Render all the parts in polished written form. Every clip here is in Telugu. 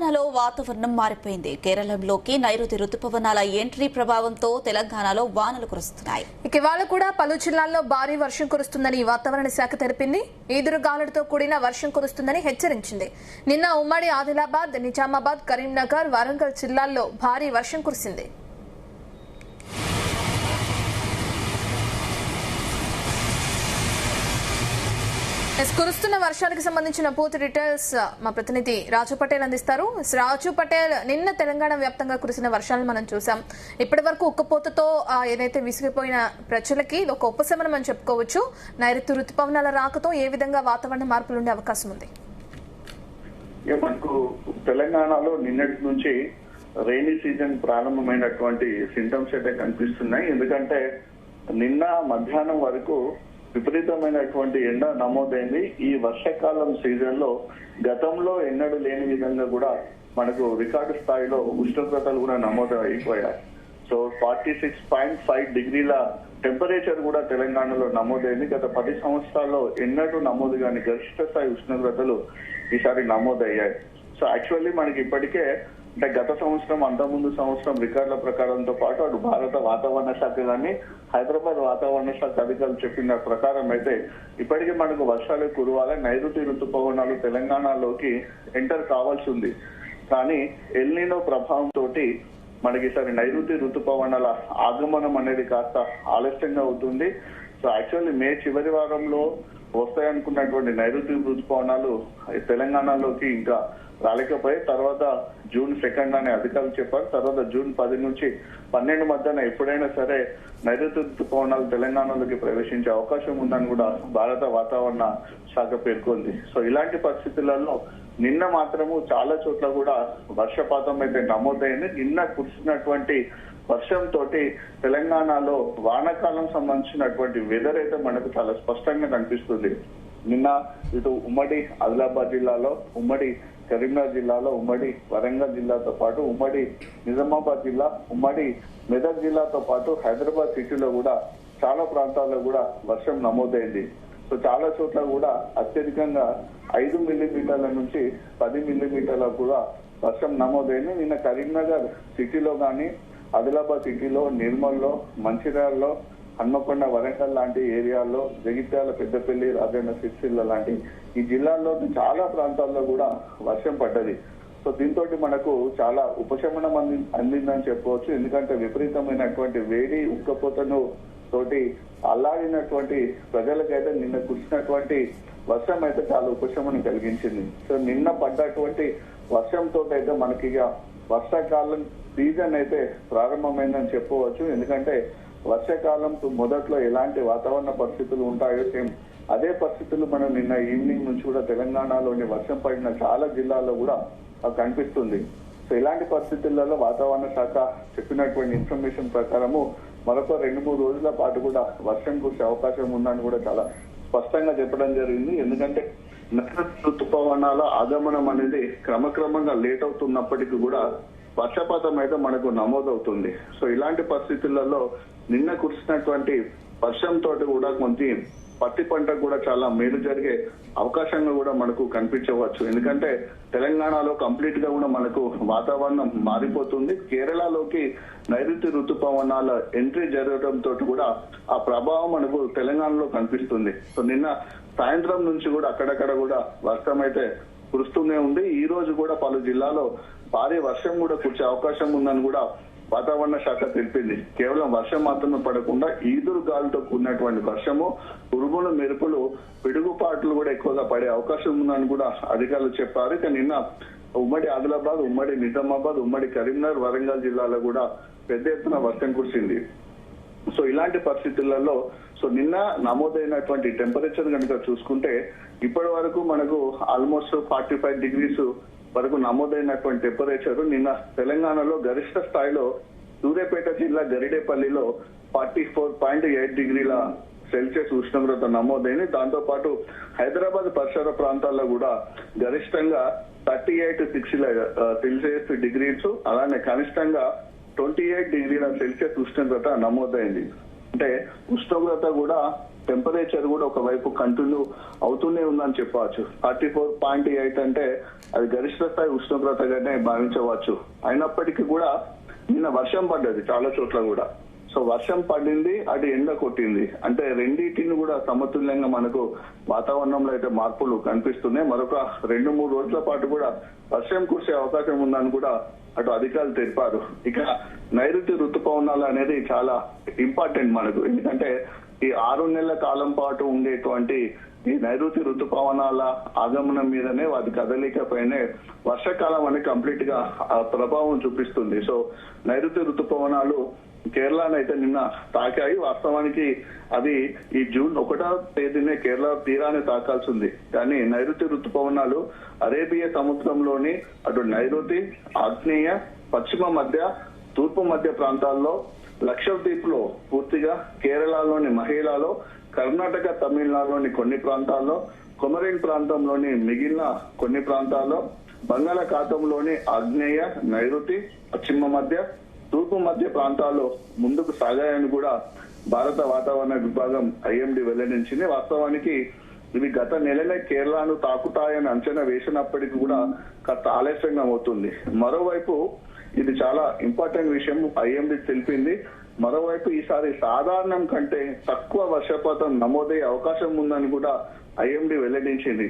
తెలంగాణలో వాతావరణం మారిపోయింది. కేరళలోకి నైరుతి రుతుపవనాల ఎంట్రీ ప్రభావంతో తెలంగాణలో వానలు కురుస్తున్నాయి. ఇవాళ కూడా పలు జిల్లాల్లో భారీ వర్షం కురుస్తుందని వాతావరణ శాఖ తెలిపింది. ఈదురుగాలులతో కూడిన వర్షం కురుస్తుందని హెచ్చరించింది. నిన్న ఉమ్మడి ఆదిలాబాద్, నిజామాబాద్, కరీంనగర్, వరంగల్ జిల్లాల్లో భారీ వర్షం కురిసింది. కురుస్తున్న వర్షానికి సంబంధించిన పూర్తి డీటెయిల్స్ మా ప్రతినిధి రాజు పటేల్ అందిస్తారు. రాజు పటేల్, నిన్న తెలంగాణ వ్యాప్తంగా కురిసిన వర్షాలను మనం చూసాం. ఇప్పటి వరకు ఉక్కపోతతో ఏదైతే విసిగిపోయిన ప్రజలకి ఒక ఉపశమనం అని చెప్పుకోవచ్చు. నైరుతి రుతుపవనాల రాకతో ఏ విధంగా వాతావరణ మార్పులు ఉండే అవకాశం ఉంది? మనకు తెలంగాణలో నిన్నటి నుంచి రెయినీ సీజన్ ప్రారంభమైనటువంటి సింటమ్స్ అయితే కనిపిస్తున్నాయి. ఎందుకంటే నిన్న మధ్యాహ్నం వరకు విపరీతమైనటువంటి ఎండ నమోదైంది. ఈ వర్షాకాలం సీజన్ లో గతంలో ఎన్నడూ లేని విధంగా కూడా మనకు రికార్డు స్థాయిలో ఉష్ణోగ్రతలు కూడా నమోదు అయిపోయాయి. సో 46.5 డిగ్రీల టెంపరేచర్ కూడా తెలంగాణలో నమోదైంది. గత 10 సంవత్సరాల్లో ఎన్నడూ నమోదు కాని గరిష్ట స్థాయి ఉష్ణోగ్రతలు ఈసారి నమోదయ్యాయి. సో యాక్చువల్లీ మనకి ఇప్పటికే అంటే గత సంవత్సరం, అంతకుముందు సంవత్సరం రికార్డుల ప్రకారంతో పాటు అటు భారత వాతావరణ శాఖ కానీ హైదరాబాద్ వాతావరణ శాఖ అధికారులు చెప్పిన ప్రకారం అయితే ఇప్పటికే మనకు వర్షాలు కురవాలి, నైరుతి ఋతుపవనాలు తెలంగాణలోకి ఎంటర్ కావాల్సి ఉంది. కానీ ఎల్నినో ప్రభావంతో మనకి ఈసారి నైరుతి ఋతుపవనాల ఆగమనం అనేది కాస్త ఆలస్యంగా అవుతుంది. సో యాక్చువల్లీ మే చివరి వారంలో వస్తాయనుకున్నటువంటి నైరుతి ఋతుపవనాలు తెలంగాణలోకి ఇంకా రాలేకపోయి తర్వాత జూన్ 2 అనే అధికారులు చెప్పారు. తర్వాత జూన్ 10 నుంచి 12 మధ్యన ఎప్పుడైనా సరే నైరుతి ఋతుపవనాలు తెలంగాణలోకి ప్రవేశించే అవకాశం ఉందని కూడా భారత వాతావరణ శాఖ పేర్కొంది. సో ఇలాంటి పరిస్థితులలో నిన్న మాత్రము చాలా చోట్ల కూడా వర్షపాతం అయితే నమోదైంది. నిన్న కురిసినటువంటి వర్షంతో తెలంగాణలో వానాకాలం సంబంధించినటువంటి వెదర్ అయితే మనకు చాలా స్పష్టంగా కనిపిస్తుంది. నిన్న ఇటు ఉమ్మడి ఆదిలాబాద్ జిల్లాలో, ఉమ్మడి కరీంనగర్ జిల్లాలో, ఉమ్మడి వరంగల్ జిల్లాతో పాటు ఉమ్మడి నిజామాబాద్ జిల్లా, ఉమ్మడి మెదక్ జిల్లాతో పాటు హైదరాబాద్ సిటీలో కూడా చాలా ప్రాంతాల్లో కూడా వర్షం నమోదైంది. సో చాలా చోట్ల కూడా అత్యధికంగా 5 మిల్లీమీటర్ల నుంచి 10 మిల్లీమీటర్ల కూడా వర్షం నమోదైంది. నిన్న కరీంనగర్ సిటీలో కానీ, ఆదిలాబాద్ సిటీలో, నిర్మల్లో, మంచిర్యాలలో, హన్మకొండ, వరంగల్ లాంటి ఏరియాల్లో, జగిత్యాల, పెద్దపల్లి, రాజన్న సిరిసిల్ల లాంటి ఈ జిల్లాల్లో చాలా ప్రాంతాల్లో కూడా వర్షం పడ్డది. సో దీంతో మనకు చాలా ఉపశమనం అందిందని చెప్పవచ్చు. ఎందుకంటే విపరీతమైనటువంటి వేడి ఉక్కపోతను తోటి అల్లాడినటువంటి ప్రజలకైతే నిన్న కురిసినటువంటి వర్షం అయితే చాలా ఉపశమనం కలిగించింది. సో నిన్న పడ్డటువంటి వర్షంతో అయితే మనకి ఇక వర్షాకాలం సీజన్ అయితే ప్రారంభమైందని చెప్పవచ్చు. ఎందుకంటే వర్షాకాలం మొదట్లో ఎలాంటి వాతావరణ పరిస్థితులు ఉంటాయో సేమ్ అదే పరిస్థితులు మనం నిన్న ఈవినింగ్ నుంచి కూడా తెలంగాణలోని వర్షం పడిన చాలా జిల్లాల్లో కూడా కనిపిస్తుంది. సో ఇలాంటి పరిస్థితులలో వాతావరణ శాఖ చెప్పినటువంటి ఇన్ఫర్మేషన్ ప్రకారము మరొక 2-3 రోజుల పాటు కూడా వర్షం కురిసే అవకాశం ఉందని కూడా చాలా స్పష్టంగా చెప్పడం జరిగింది. ఎందుకంటే నైరుతి ఋతుపవనాల ఆగమనం అనేది క్రమక్రమంగా లేట్ అవుతున్నప్పటికీ కూడా వర్షపాతం అయితే మనకు నమోదవుతుంది. సో ఇలాంటి పరిస్థితులలో నిన్న కురిసినటువంటి వర్షంతో కూడా కొంచెం పత్తి పంటకు కూడా చాలా మేలు జరిగే అవకాశంగా కూడా మనకు కనిపించవచ్చు. ఎందుకంటే తెలంగాణలో కంప్లీట్ గా కూడా మనకు వాతావరణం మారిపోతుంది. కేరళలోకి నైరుతి ఋతుపవనాల ఎంట్రీ జరగడంతో కూడా ఆ ప్రభావం మనకు తెలంగాణలో కనిపిస్తుంది. సో నిన్న సాయంత్రం నుంచి కూడా అక్కడక్కడ కూడా వర్షం అయితే కురుస్తూనే ఉంది. ఈ రోజు కూడా పలు జిల్లాలో భారీ వర్షం కూడా కురిసే అవకాశం ఉందని కూడా వాతావరణ శాఖ తెలిపింది. కేవలం వర్షం మాత్రమే పడకుండా ఈదురు గాలితో కూడినటువంటి వర్షము, ఉరుములు, మెరుపులు, పిడుగుపాట్లు కూడా ఎక్కువగా పడే అవకాశం ఉందని కూడా అధికారులు చెప్పారు. ఇక నిన్న ఉమ్మడి ఆదిలాబాద్, ఉమ్మడి నిజామాబాద్, ఉమ్మడి కరీంనగర్, వరంగల్ జిల్లాలో కూడా పెద్ద ఎత్తున వర్షం కురిసింది. సో ఇలాంటి పరిస్థితులలో నిన్న నమోదైనటువంటి టెంపరేచర్ కనుక చూసుకుంటే ఇప్పటి వరకు మనకు ఆల్మోస్ట్ 45 డిగ్రీస్ వరకు నమోదైనటువంటి టెంపరేచర్ నిన్న తెలంగాణలో గరిష్ట స్థాయిలో సూర్యాపేట జిల్లా గరిడేపల్లిలో 44.8 డిగ్రీల సెల్సియస్ ఉష్ణోగ్రత నమోదైంది. దాంతో పాటు హైదరాబాద్ పరిసర ప్రాంతాల్లో కూడా గరిష్టంగా 38.6 డిగ్రీస్, అలానే కనిష్టంగా 28 డిగ్రీల సెల్సియస్ ఉష్ణోగ్రత నమోదైంది. అంటే ఉష్ణోగ్రత కూడా టెంపరేచర్ కూడా ఒకవైపు కంటిన్యూ అవుతూనే ఉందని చెప్పవచ్చు. 34.8 అంటే అది గరిష్ట స్థాయి ఉష్ణోగ్రతగానే భావించవచ్చు. అయినప్పటికీ కూడా నిన్న వర్షం పడ్డది చాలా చోట్ల కూడా. సో వర్షం పడింది, అటు ఎండ కొట్టింది, అంటే రెండింటిని కూడా సమతుల్యంగా మనకు వాతావరణంలో అయితే మార్పులు కనిపిస్తున్నాయి. మరొక 2-3 రోజుల పాటు కూడా వర్షం కురిసే అవకాశం ఉందని కూడా అటు అధికారులు తెలిపారు. ఇక నైరుతి ఋతుపవనాలు అనేది చాలా ఇంపార్టెంట్ మనకు, ఎందుకంటే ఈ 6 నెలల కాలం పాటు ఉండేటువంటి ఈ నైరుతి ఋతుపవనాల ఆగమనం మీదనే వాటి కదలికపైనే వర్షాకాలం అనేది కంప్లీట్ గా ప్రభావం చూపిస్తుంది. సో నైరుతి ఋతుపవనాలు కేరళను అయితే నిన్న తాకాయి. వాస్తవానికి అది ఈ జూన్ 1వ తేదీనే కేరళ తీరాన్ని తాకాల్సి ఉంది. కానీ నైరుతి ఋతుపవనాలు అరేబియా సముద్రంలోని అటు నైరుతి, ఆగ్నేయ, పశ్చిమ మధ్య, తూర్పు మధ్య ప్రాంతాల్లో, లక్షద్వీప్ లో పూర్తిగా, కేరళలోని మహిళలో, కర్ణాటక, తమిళనాడులోని కొన్ని ప్రాంతాల్లో, కొమరిన్ ప్రాంతంలోని మిగిలిన కొన్ని ప్రాంతాల్లో, బంగాళాఖాతంలోని ఆగ్నేయ, నైరుతి, పశ్చిమ మధ్య, తూర్పు మధ్య ప్రాంతాల్లో ముందుకు సాగాయని కూడా భారత వాతావరణ విభాగం ఐఎండీ వెల్లడించింది. వాస్తవానికి ఇవి గత నెలనే కేరళను తాకుతాయని అంచనా వేసినప్పటికీ కూడా కాస్త ఆలస్యంగా అవుతుంది. మరోవైపు ఇది చాలా ఇంపార్టెంట్ విషయం ఐఎండీ తెలిపింది. మరోవైపు ఈసారి సాధారణం కంటే తక్కువ వర్షపాతం నమోదయ్యే అవకాశం ఉందని కూడా ఐఎండీ వెల్లడించింది.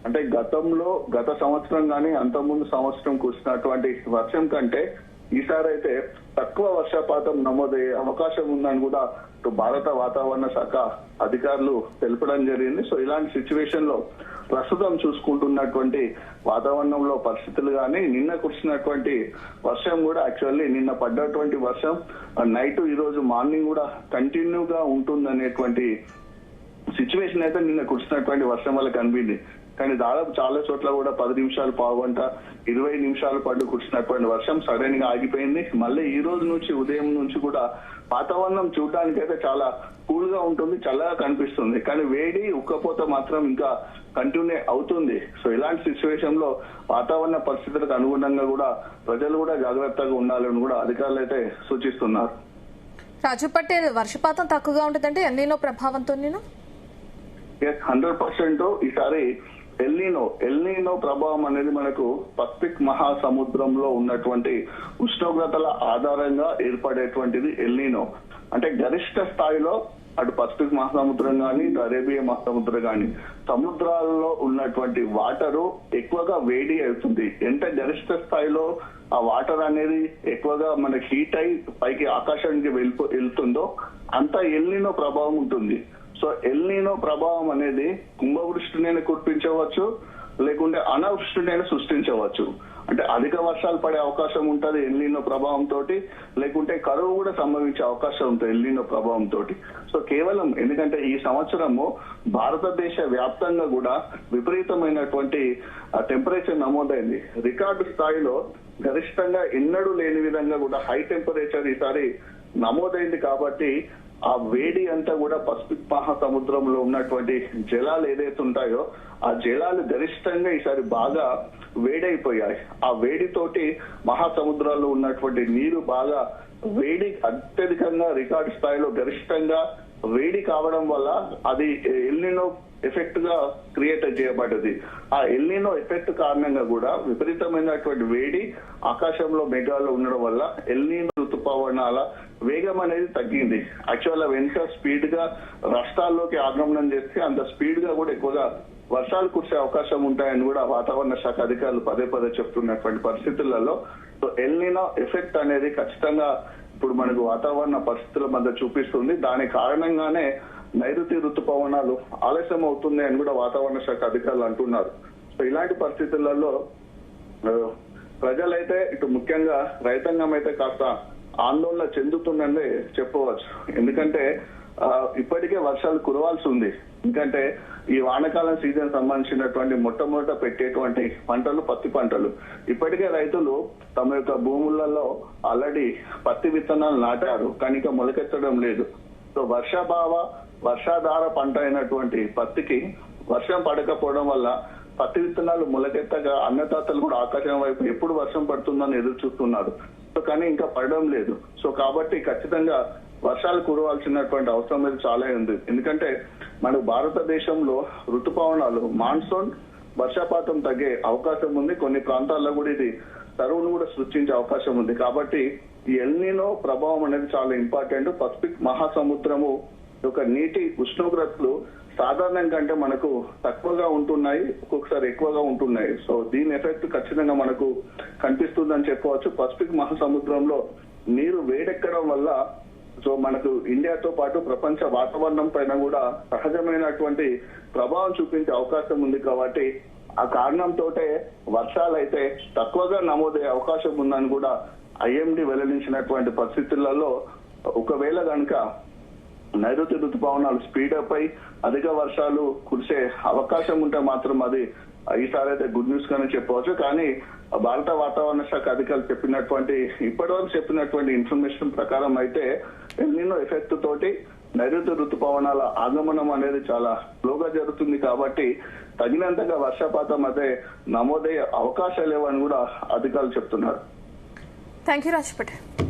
అంటే గత సంవత్సరం కానీ అంతకుముందు సంవత్సరం కురిసినటువంటి వర్షం కంటే ఈసారి అయితే తక్కువ వర్షపాతం నమోదయ్యే అవకాశం ఉందని కూడా భారత వాతావరణ శాఖ అధికారులు తెలపడం జరిగింది. సో ఇలాంటి సిచ్యువేషన్ లో ప్రస్తుతం చూసుకుంటున్నటువంటి వాతావరణంలో పరిస్థితులు కానీ నిన్న కురిసినటువంటి వర్షం కూడా యాక్చువల్లీ నిన్న పడ్డటువంటి వర్షం నైట్ ఈ రోజు మార్నింగ్ కూడా కంటిన్యూగా ఉంటుందనేటువంటి సిచ్యువేషన్ అయితే నిన్న కురిసినటువంటి వర్షం వల్ల కనిపించింది. కానీ దాదాపు చాలా చోట్ల కూడా 10 నిమిషాలు, పావుగంట, 20 నిమిషాల పాటు కురిసినటువంటి వర్షం సడన్ గా ఆగిపోయింది. మళ్ళీ ఈ రోజు నుంచి ఉదయం నుంచి కూడా వాతావరణం చూడడానికి అయితే చాలా కూల్ గా ఉంటుంది, చల్లగా కనిపిస్తుంది. కానీ వేడి, ఉక్కపోత మాత్రం ఇంకా కంటిన్యూ అవుతుంది. సో ఇలాంటి సిచ్యువేషన్ లో వాతావరణ పరిస్థితులకు అనుగుణంగా కూడా ప్రజలు కూడా జాగ్రత్తగా ఉండాలని కూడా అధికారులు అయితే సూచిస్తున్నారు. రాజు పటేల్, వర్షపాతం తక్కువగా ఉంటుందంటే ఎల్నినో ప్రభావంతో 100% ఈసారి ఎల్నినో ప్రభావం అనేది మనకు పసిఫిక్ మహాసముద్రంలో ఉన్నటువంటి ఉష్ణోగ్రతల ఆధారంగా ఏర్పడేటువంటిది ఎల్నినో. అంటే గరిష్ట స్థాయిలో అటు పసిఫిక్ మహాసముద్రం కానీ, ఇటు అరేబియా మహాసముద్రం కానీ సముద్రాల్లో ఉన్నటువంటి వాటరు ఎక్కువగా వేడి అవుతుంది. ఎంత గరిష్ట స్థాయిలో ఆ వాటర్ అనేది ఎక్కువగా మనకి హీట్ అయి పైకి ఆకాశానికి వెళ్తుందో అంత ఎల్నినో ప్రభావం ఉంటుంది. సో ఎల్నినో ప్రభావం అనేది కుంభవృష్టినైనా కురిపించవచ్చు, లేకుంటే అనావృష్టినైనా సృష్టించవచ్చు. అంటే అధిక వర్షాలు పడే అవకాశం ఉంటుంది ఎల్నినో ప్రభావం తోటి, లేకుంటే కరువు కూడా సంభవించే అవకాశం ఉంటుంది ఎల్నినో ప్రభావం తోటి. సో కేవలం ఎందుకంటే ఈ సంవత్సరము భారతదేశ వ్యాప్తంగా కూడా విపరీతమైనటువంటి టెంపరేచర్ నమోదైంది. రికార్డు స్థాయిలో గరిష్టంగా ఎన్నడూ లేని విధంగా కూడా హై టెంపరేచర్ ఈసారి నమోదైంది. కాబట్టి ఆ వేడి అంతా కూడా పసిఫిక్ మహాసముద్రంలో ఉన్నటువంటి జలాలు ఏదైతే ఉంటాయో ఆ జలాలు గరిష్టంగా ఈసారి బాగా వేడైపోయాయి. ఆ వేడితోటి మహాసముద్రాల్లో ఉన్నటువంటి నీరు బాగా వేడి అత్యధికంగా రికార్డు స్థాయిలో గరిష్టంగా వేడి కావడం వల్ల అది ఎల్నినో ఎఫెక్ట్ గా క్రియేట్ చేయబడ్డది. ఆ ఎల్నినో ఎఫెక్ట్ కారణంగా కూడా విపరీతమైనటువంటి వేడి ఆకాశంలో మేఘాల్లో ఉండడం వల్ల ఎల్నినో ఋతుపవనాల వేగం అనేది తగ్గింది. యాక్చువల్ ఎంత స్పీడ్ గా రాష్ట్రాల్లోకి ఆగమనం చేస్తే అంత స్పీడ్ గా కూడా ఎక్కువగా వర్షాలు కురిసే అవకాశం ఉంటాయని కూడా వాతావరణ శాఖ అధికారులు పదే చెప్తున్నటువంటి పరిస్థితులలో సో ఎల్నినో ఎఫెక్ట్ అనేది ఖచ్చితంగా ఇప్పుడు మనకు వాతావరణ పరిస్థితుల మధ్య చూపిస్తుంది. దాని కారణంగానే నైరుతి ఋతుపవనాలు ఆలస్యం అవుతుంది అని కూడా వాతావరణ శాఖ అధికారులు అంటున్నారు. సో ఇలాంటి పరిస్థితులలో ప్రజలైతే ఇటు ముఖ్యంగా రైతాంగం అయితే కాస్త ఆందోళన చెందుతుందని చెప్పవచ్చు. ఎందుకంటే ఇప్పటికే వర్షాలు కురవాల్సి ఉంది. ఎందుకంటే ఈ వానాకాలం సీజన్ సంబంధించినటువంటి మొట్టమొదట పెట్టేటువంటి పంటలు పత్తి పంటలు. ఇప్పటికే రైతులు తమ యొక్క భూములలో ఆల్రెడీ పత్తి విత్తనాలు నాటారు, కానీ ఇంకా మొలకెత్తడం లేదు. సో వర్షాధార పంట అయినటువంటి పత్తికి వర్షం పడకపోవడం వల్ల పత్తి విత్తనాలు మొలకెత్తగా అన్నదాతలు కూడా ఆకాశం వైపు ఎప్పుడు వర్షం పడుతుందని ఎదురు చూస్తున్నారు. సో కానీ ఇంకా పడడం లేదు. సో కాబట్టి ఖచ్చితంగా వర్షాలు కురవాల్సినటువంటి అవసరం అనేది చాలా ఉంది. ఎందుకంటే మన భారతదేశంలో ఋతుపవనాలు మాన్సూన్ వర్షపాతం తగ్గే అవకాశం ఉంది. కొన్ని ప్రాంతాల్లో కూడా ఇది కరువును కూడా సృష్టించే అవకాశం ఉంది. కాబట్టి ఈ ఎల్నినో ప్రభావం అనేది చాలా ఇంపార్టెంట్. పసిఫిక్ మహాసముద్రము యొక్క నీటి ఉష్ణోగ్రతలు సాధారణం కంటే మనకు తక్కువగా ఉంటున్నాయి, ఒక్కొక్కసారి ఎక్కువగా ఉంటున్నాయి. సో దీని ఎఫెక్ట్ ఖచ్చితంగా మనకు కనిపిస్తుందని చెప్పవచ్చు. పసిఫిక్ మహాసముద్రంలో నీరు వేడెక్కడం వల్ల సో మనకు ఇండియాతో పాటు ప్రపంచ వాతావరణం పైన కూడా సహజమైనటువంటి ప్రభావం చూపించే అవకాశం ఉంది. కాబట్టి ఆ కారణంతో వర్షాలు అయితే తక్కువగా నమోదయ్యే అవకాశం ఉందని కూడా ఐఎండీ వెల్లడించినటువంటి పరిస్థితులలో ఒకవేళ కనుక నైరుతి ఋతుపవనాలు స్పీడప్ అయి అధిక వర్షాలు కురిసే అవకాశం ఉంటే మాత్రం అది ఈసారి అయితే గుడ్ న్యూస్ గానే చెప్పవచ్చు. కానీ భారత వాతావరణ శాఖ అధికారులు ఇప్పటివరకు చెప్పినటువంటి ఇన్ఫర్మేషన్ ప్రకారం అయితే ఎల్నినో ఎఫెక్ట్ తోటి నైరుతి ఋతుపవనాల ఆగమనం అనేది చాలా స్లోగా జరుగుతుంది. కాబట్టి తగినంతగా వర్షపాతం అయితే నమోదయ్యే అవకాశాలు లేవని కూడా అధికారులు చెప్తున్నారు. Thank you Raj Patel.